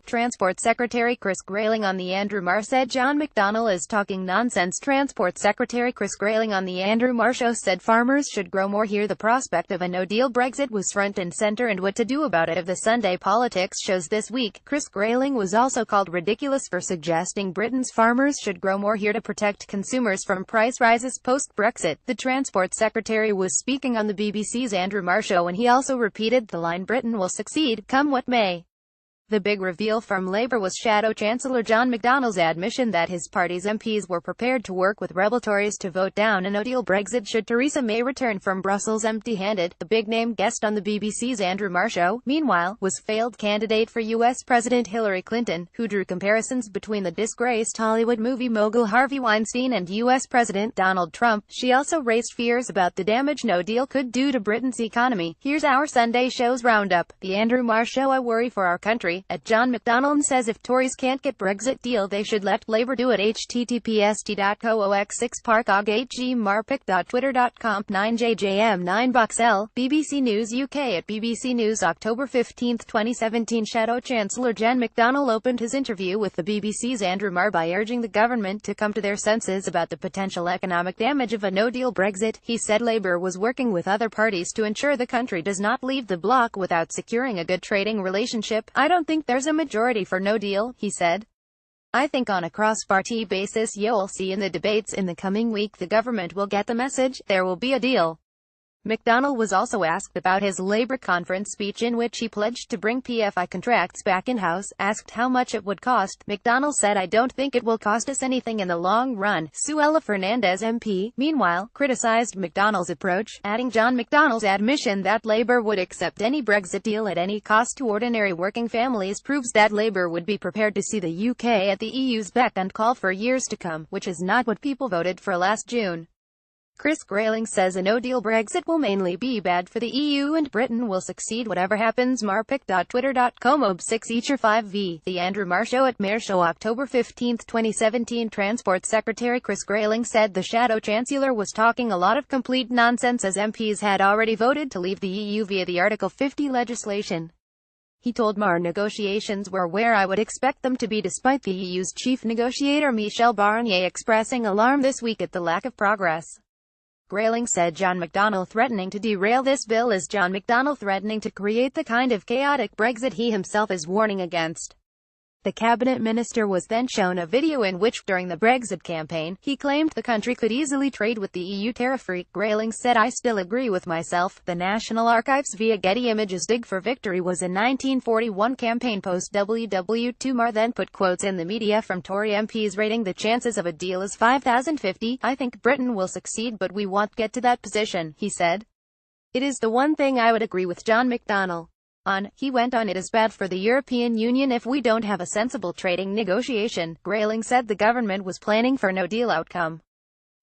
Transport Secretary Chris Grayling on the Andrew Marr said John McDonnell is talking nonsense. Transport Secretary Chris Grayling on the Andrew Marr show said farmers should grow more here. The prospect of a no-deal Brexit was front and center and what to do about it of the Sunday politics shows this week. Chris Grayling was also called ridiculous for suggesting Britain's farmers should grow more here to protect consumers from price rises post-Brexit. The Transport Secretary was speaking on the BBC's Andrew Marr show and he also repeated the line "Britain will succeed, come what may." The big reveal from Labour was Shadow Chancellor John McDonnell's admission that his party's MPs were prepared to work with rebel Tories to vote down a no-deal Brexit should Theresa May return from Brussels empty-handed. The big-name guest on the BBC's Andrew Marr show, meanwhile, was failed candidate for US President Hillary Clinton, who drew comparisons between the disgraced Hollywood movie mogul Harvey Weinstein and US President Donald Trump. She also raised fears about the damage no deal could do to Britain's economy. Here's our Sunday show's roundup. The Andrew Marr show. I worry for our country. At John McDonnell says if Tories can't get Brexit deal they should let Labour do it. https://co.x6parkog@gmarpic.twitter.com 9jjm9boxl BBC News UK. At BBC News October 15, 2017, Shadow Chancellor John McDonnell opened his interview with the BBC's Andrew Marr by urging the government to come to their senses about the potential economic damage of a no-deal Brexit. He said Labour was working with other parties to ensure the country does not leave the bloc without securing a good trading relationship. I don't think there's a majority for no deal, he said. I think on a cross-party basis you'll see in the debates in the coming week the government will get the message, there will be a deal. McDonnell was also asked about his Labour conference speech in which he pledged to bring PFI contracts back in-house. Asked how much it would cost, McDonnell said I don't think it will cost us anything in the long run. Suella Fernandez MP, meanwhile, criticised McDonnell's approach, adding John McDonnell's admission that Labour would accept any Brexit deal at any cost to ordinary working families proves that Labour would be prepared to see the UK at the EU's beck and call for years to come, which is not what people voted for last June. Chris Grayling says a no-deal Brexit will mainly be bad for the EU and Britain will succeed whatever happens. marpic.twitter.com ob6eacher5v. The Andrew Marr show. At Marr show October 15, 2017, Transport Secretary Chris Grayling said the Shadow Chancellor was talking a lot of complete nonsense as MPs had already voted to leave the EU via the Article 50 legislation. He told Marr negotiations were where I would expect them to be despite the EU's chief negotiator Michel Barnier expressing alarm this week at the lack of progress. Grayling said John McDonnell threatening to derail this bill is John McDonnell threatening to create the kind of chaotic Brexit he himself is warning against. The cabinet minister was then shown a video in which, during the Brexit campaign, he claimed the country could easily trade with the EU tariff-free. Grayling said I still agree with myself. The National Archives via Getty Images. Dig for Victory was a 1941 campaign post. WW2 Marr then put quotes in the media from Tory MPs rating the chances of a deal as 5,050. I think Britain will succeed but we won't get to that position, he said. It is the one thing I would agree with John McDonnell on. He went on, it is bad for the European Union if we don't have a sensible trading negotiation. Grayling said the government was planning for no deal outcome.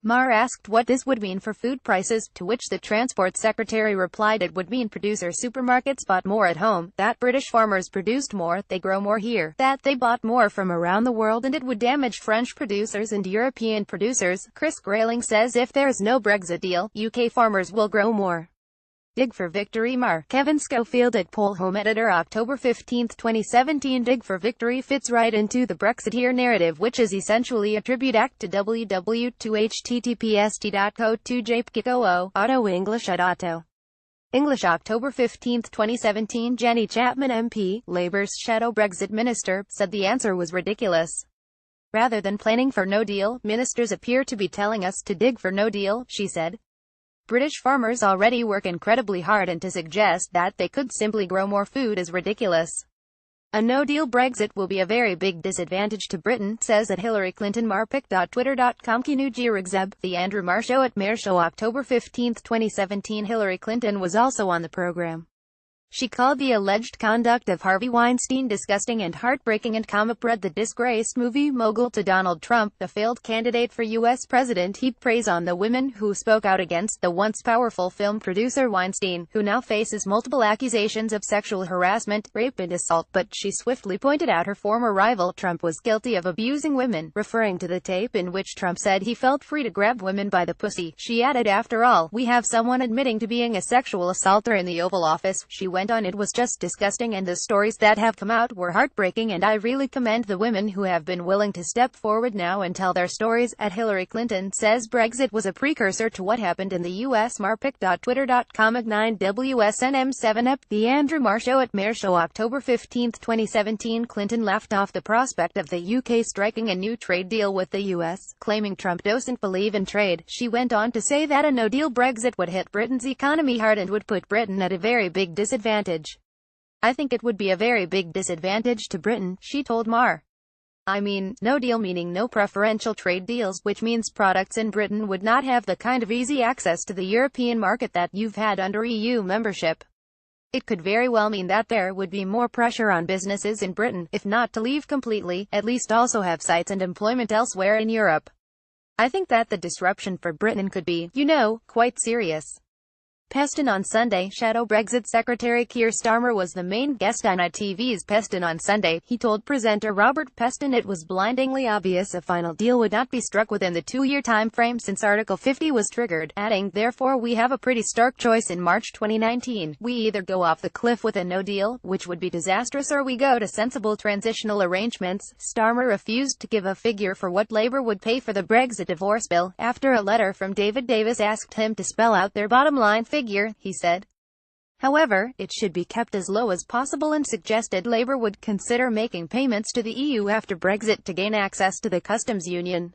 Marr asked what this would mean for food prices, to which the Transport Secretary replied it would mean producer supermarkets bought more at home, that British farmers produced more, they grow more here, that they bought more from around the world and it would damage French producers and European producers. Chris Grayling says if there is no Brexit deal, UK farmers will grow more. Dig for Victory. Marr. Kevin Schofield at Poll Home Editor October 15, 2017. Dig for Victory fits right into the Brexiteer narrative which is essentially a tribute act to WW2 https://t.co2jpkoo auto English at auto English October 15, 2017. Jenny Chapman MP, Labour's shadow Brexit minister, said the answer was ridiculous. Rather than planning for no deal, ministers appear to be telling us to dig for no deal, she said. British farmers already work incredibly hard and to suggest that they could simply grow more food is ridiculous. A no-deal Brexit will be a very big disadvantage to Britain, says at Hillary Clinton. marpic.twitter.com Kinujirigzeb. The Andrew Marr show. At Marr show October 15, 2017. Hillary Clinton was also on the program. She called the alleged conduct of Harvey Weinstein disgusting and heartbreaking and compared the disgraced movie mogul to Donald Trump, the failed candidate for U.S. president. Heaped praise on the women who spoke out against the once powerful film producer Weinstein, who now faces multiple accusations of sexual harassment, rape and assault, but she swiftly pointed out her former rival Trump was guilty of abusing women, referring to the tape in which Trump said he felt free to grab women by the pussy. She added, after all, we have someone admitting to being a sexual assaulter in the Oval Office. She went on, "It was just disgusting, and the stories that have come out were heartbreaking, and I really commend the women who have been willing to step forward now and tell their stories." At Hillary Clinton says Brexit was a precursor to what happened in the US. Marpic.twitter.com at 9 WSNM7 up. The Andrew Marr Show at Mayor Show, October 15, 2017. Clinton laughed off the prospect of the UK striking a new trade deal with the US, claiming Trump doesn't believe in trade. She went on to say that a no-deal Brexit would hit Britain's economy hard and would put Britain at a very big disadvantage. "I think it would be a very big disadvantage to Britain," she told Marr. "I mean, no deal meaning no preferential trade deals, which means products in Britain would not have the kind of easy access to the European market that you've had under EU membership. It could very well mean that there would be more pressure on businesses in Britain, if not to leave completely, at least also have sites and employment elsewhere in Europe. I think that the disruption for Britain could be, quite serious." Peston on Sunday. Shadow Brexit Secretary Keir Starmer was the main guest on ITV's Peston on Sunday. He told presenter Robert Peston it was blindingly obvious a final deal would not be struck within the 2-year time frame since Article 50 was triggered, adding, "Therefore we have a pretty stark choice in March 2019. We either go off the cliff with a no deal, which would be disastrous, or we go to sensible transitional arrangements." Starmer refused to give a figure for what Labour would pay for the Brexit divorce bill, after a letter from David Davis asked him to spell out their bottom line figure, he said. However, it should be kept as low as possible and suggested Labour would consider making payments to the EU after Brexit to gain access to the customs union.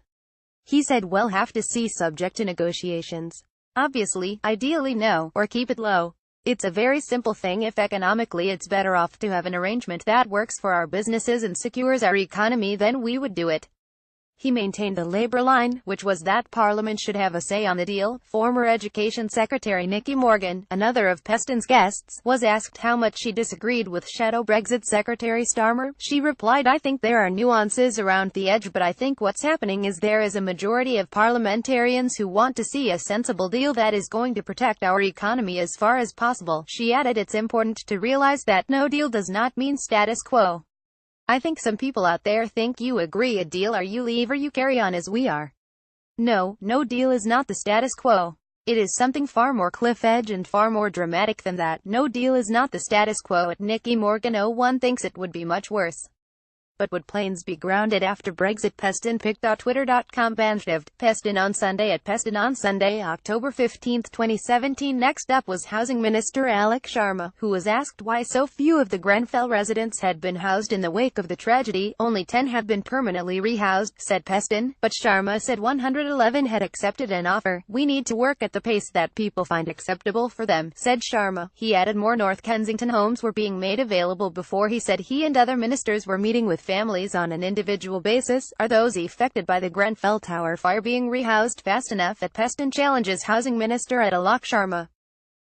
He said, "We'll have to see, subject to negotiations. Obviously, ideally no, or keep it low. It's a very simple thing. If economically it's better off to have an arrangement that works for our businesses and secures our economy, then we would do it." He maintained the Labour line, which was that Parliament should have a say on the deal. Former Education Secretary Nicky Morgan, another of Peston's guests, was asked how much she disagreed with Shadow Brexit Secretary Starmer. She replied, "I think there are nuances around the edge, but I think what's happening is there is a majority of parliamentarians who want to see a sensible deal that is going to protect our economy as far as possible." She added, "It's important to realize that no deal does not mean status quo. I think some people out there think you agree a deal or you leave or you carry on as we are. No deal is not the status quo. It is something far more cliff edge and far more dramatic than that. No deal is not the status quo." At Nicky Morgan 01 thinks it would be much worse. But would planes be grounded after Brexit? PestonPic.twitter.com Banjived. Peston on Sunday. At Peston on Sunday, October 15, 2017. Next up was Housing Minister Alok Sharma, who was asked why so few of the Grenfell residents had been housed in the wake of the tragedy. "Only 10 have been permanently rehoused," said Peston, but Sharma said 111 had accepted an offer. "We need to work at the pace that people find acceptable for them," said Sharma. He added more North Kensington homes were being made available before he said he and other ministers were meeting with families on an individual basis. Are those affected by the Grenfell Tower fire being rehoused fast enough? At Peston challenges Housing Minister at Alok Sharma.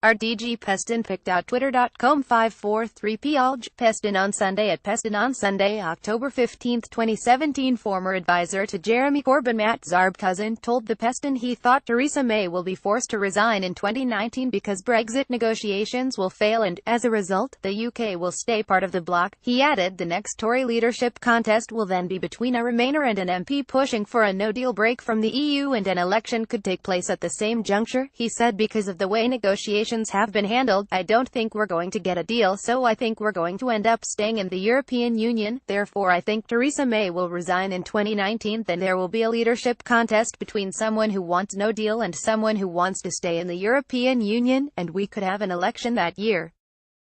RDG PestonPic.twitter.com 543 Alj. Peston on Sunday. At Peston on Sunday, October 15, 2017. Former advisor to Jeremy Corbyn Matt Cousin told the Peston he thought Theresa May will be forced to resign in 2019 because Brexit negotiations will fail and, as a result, the UK will stay part of the bloc. He added the next Tory leadership contest will then be between a Remainer and an MP pushing for a no-deal break from the EU, and an election could take place at the same juncture. He said, "Because of the way negotiations have been handled, I don't think we're going to get a deal, so I think we're going to end up staying in the European Union. Therefore I think Theresa May will resign in 2019. Then there will be a leadership contest between someone who wants no deal and someone who wants to stay in the European Union, and we could have an election that year."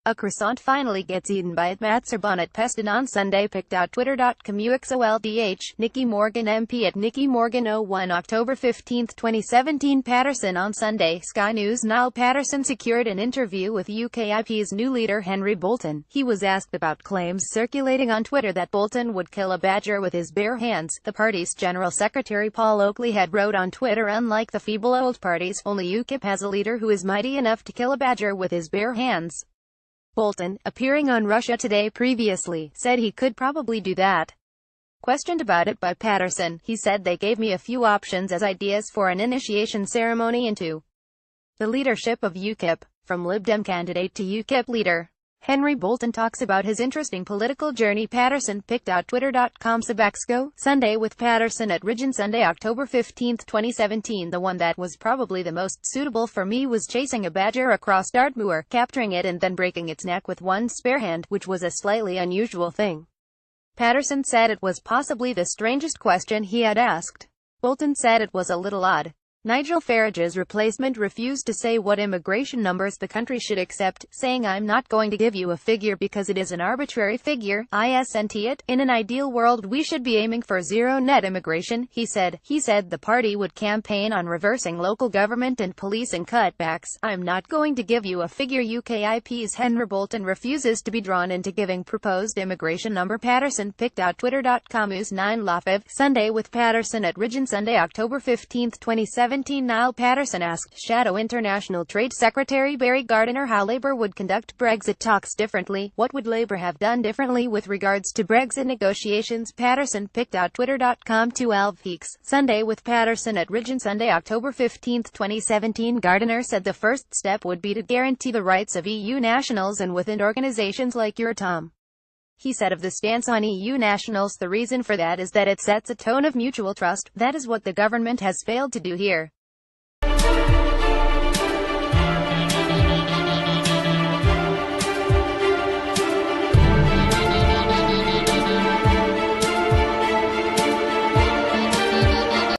A croissant finally gets eaten by Matt Sorbonne. At Peston on Sunday. Pic.twitter.com UXOLDH. Nicky Morgan MP. At Nicky Morgan 01 October 15, 2017. Patterson on Sunday. Sky News. Niall Patterson secured an interview with UKIP's new leader Henry Bolton. He was asked about claims circulating on Twitter that Bolton would kill a badger with his bare hands. The party's General Secretary Paul Oakley had wrote on Twitter, "Unlike the feeble old parties, only UKIP has a leader who is mighty enough to kill a badger with his bare hands." Bolton, appearing on Russia Today previously, said he could probably do that. Questioned about it by Patterson, he said, "They gave me a few options as ideas for an initiation ceremony into the leadership of UKIP, from Lib Dem candidate to UKIP leader. Henry Bolton talks about his interesting political journey. Patterson picked out Twitter.com Sabaxco, Sunday with Patterson at Ridge. Sunday, October 15, 2017. The one that was probably the most suitable for me was chasing a badger across Dartmoor, capturing it and then breaking its neck with one spare hand, which was a slightly unusual thing. Patterson said it was possibly the strangest question he had asked. Bolton said it was a little odd. Nigel Farage's replacement refused to say what immigration numbers the country should accept, saying, "I'm not going to give you a figure because it is an arbitrary figure, isn't it? In an ideal world we should be aiming for zero net immigration," he said. He said the party would campaign on reversing local government and policing cutbacks. "I'm not going to give you a figure." UKIP's Henry Bolton refuses to be drawn into giving proposed immigration number. Patterson picked out Twitter.com News 9 Lafev, Sunday with Patterson at Ridge. Sunday, October 15, 2017. Niall Patterson asked Shadow International Trade Secretary Barry Gardiner how Labour would conduct Brexit talks differently. What would Labour have done differently with regards to Brexit negotiations? Patterson picked out Twitter.com 12 Weeks, Sunday with Patterson at Ridge. Sunday, October 15, 2017. Gardiner said the first step would be to guarantee the rights of EU nationals and within organisations like Euratom. He said of the stance on EU nationals, the reason for that is that it sets a tone of mutual trust. That is what the government has failed to do here.